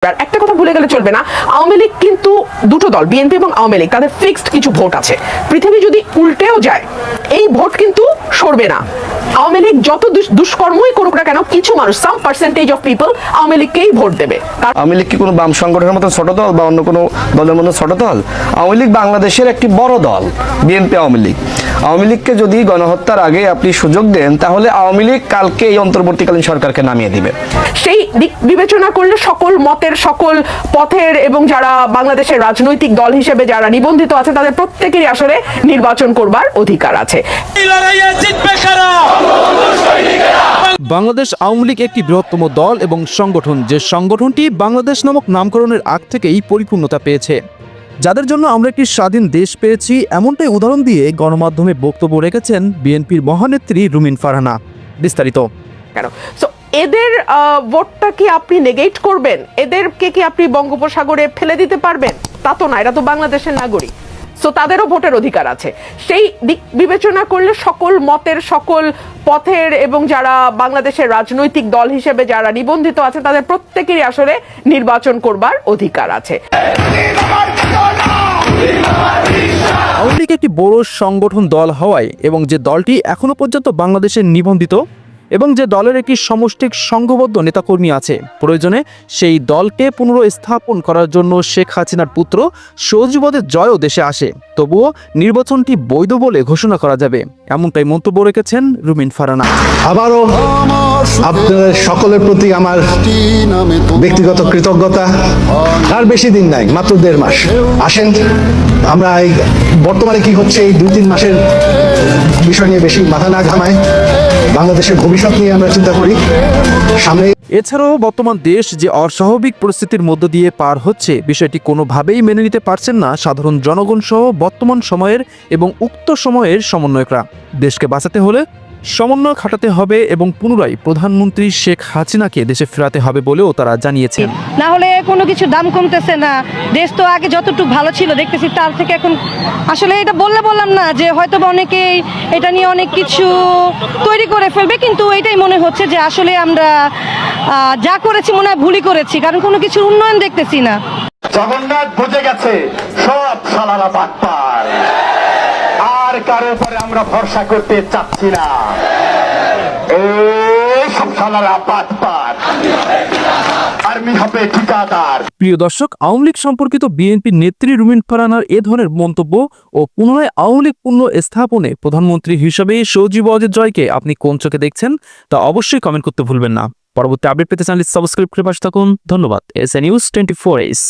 আর একটা কথা ভুলে গেলে চলবে না, আওয়ামী লীগ কিন্তু দুটো দল, বিএনপি এবং আওয়ামী লীগ, তাদের ফিক্সড কিছু ভোট আছে। পৃথিবী যদি উল্টেও যায় এই ভোট কিন্তু সরবে না। আওয়ামী লীগ যত দুষ্কর্মই করুক না কেন, কিছু মানুষ, some percentage of people Awami লীগকেই ভোট দেবে। আওয়ামী লীগ কি কোনো বাম সংগঠনের মতো ছোট দল বা অন্য কোনো দলের মতো ছোট দল? আওয়ামী লীগ বাংলাদেশের একটি বড় দল। বিএনপি আওয়ামী লীগ, আওয়ামী লীগকে যদি গণহত্যার আগে আপনি সুযোগ দেন তাহলে আওয়ামী লীগ কালকে এই অন্তর্বর্তীকালীন সরকারকে নামিয়ে দিবে। সেই দিক বিবেচনা করলে সকল মতের, সকল পথের এবং যারা বাংলাদেশের রাজনৈতিক দল হিসেবে যারা নিবন্ধিত আছে তাদের প্রত্যেকেরই আসলে নির্বাচন করবার অধিকার আছে। বাংলাদেশ আওয়ামী লীগ একটি বৃহত্তম দল এবং সংগঠন, যে সংগঠনটি বাংলাদেশ নামক নামকরণের আগ থেকেই পরিপূর্ণতা পেয়েছে। যাদের জন্য আমরা একটি স্বাধীন দেশ পেয়েছি, এমনটাই উদাহরণ দিয়ে গণমাধ্যমে বক্তব্য রেখেছেন বিএনপির মহানেত্রী রুমিন ফারহানা। বিস্তারিত কেন এদের ভোটটা কি আপনি নেগেট করবেন? এদেরকে কি আপনি বঙ্গোপসাগরে ফেলে দিতে পারবেন? তা তো না, এরা তো বাংলাদেশের নাগরিক, সো তাদেরও ভোটের অধিকার আছে। সেই দিক বিবেচনা করলে সকল মতের, সকল পথের এবং যারা বাংলাদেশের রাজনৈতিক দল হিসেবে যারা নিবন্ধিত আছে তাদের প্রত্যেকেরই আসলে নির্বাচন করবার অধিকার আছে। আওয়ামী লীগ একটি বড় সংগঠন দল হওয়ায় এবং যে দলটি এখনো পর্যন্ত বাংলাদেশে নিবন্ধিত এবং যে দলের একটি সমষ্টিক সংঘবদ্ধ নেতাকর্মী আছে, প্রয়োজনে সেই দলকে পুনরস্থাপন করার জন্য শেখ হাসিনার পুত্র সজীবদের জয়ও দেশে আসে, তবুও নির্বাচনটি বৈধ বলে ঘোষণা করা যাবে, এমনটাই মন্তব্য রেখেছেন রুমিন ফারহানা। আবারও আপনাদের সকলের প্রতি আমার ব্যক্তিগত কৃতজ্ঞতা। আর বেশি দিন নাই, মাত্র 1.5 মাস। আসেন আমরা এই বর্তমানে কি হচ্ছে এই 2-3 মাসের বিষয় নিয়ে বেশি মাথা না ঘামায়, বাংলাদেশের ভবিষ্যৎ নিয়ে আমরা চিন্তা করি। সামনে এছাড়াও বর্তমান দেশ যে অস্বাভাবিক পরিস্থিতির মধ্য দিয়ে পার হচ্ছে, বিষয়টি কোনোভাবেই মেনে নিতে পারছেন না সাধারণ জনগণ সহ বর্তমান সময়ের এবং উক্ত সময়ের সমন্বয়করা। দেশকে বাঁচাতে হলে সমন্বয় খাটাতে হবে এবং পুনরায় প্রধানমন্ত্রী শেখ হাসিনাকে দেশে ফেরাতে হবে বলেও তারা জানিয়েছেন। না হলে কোনো কিছু দাম কমতেছে না। দেশ তো আগে যতটুকু ভালো ছিল দেখতেছি তার থেকে এখন আসলে এটা বললাম না যে হয়তো অনেকেই এটা নিয়ে অনেক কিছু তৈরি করে ফেলবে, কিন্তু এটাই মনে হচ্ছে যে আসলে আমরা যা করেছি মনে হয় ভুলই করেছি, কারণ কোনো কিছুর উন্নয়ন দেখতেছি না। জগন্নাথ বুঝে গেছে সব সালারা বাটপার, আর কারো উপরে আমরা ভরসা করতে চাচ্ছি না। এই সব সালারা বাটপার, আর্মি হবে ঠিকাদার। প্রিয় দর্শক, আওয়ামী লীগ সম্পর্কিত বিএনপি নেত্রী রুমিন ফারহানার এ ধরনের মন্তব্য ও পুনরায় আওয়ামী লীগ পুনঃ স্থাপনে প্রধানমন্ত্রী হিসেবে সজীব ওয়াজেদ জয়কে আপনি কোন চোখে দেখছেন তা অবশ্যই কমেন্ট করতে ভুলবেন না। পরবর্তী আপডেট পেতে চ্যানেলটি সাবস্ক্রাইব করে পাশে থাকুন। ধন্যবাদ। SA news 24 Ace।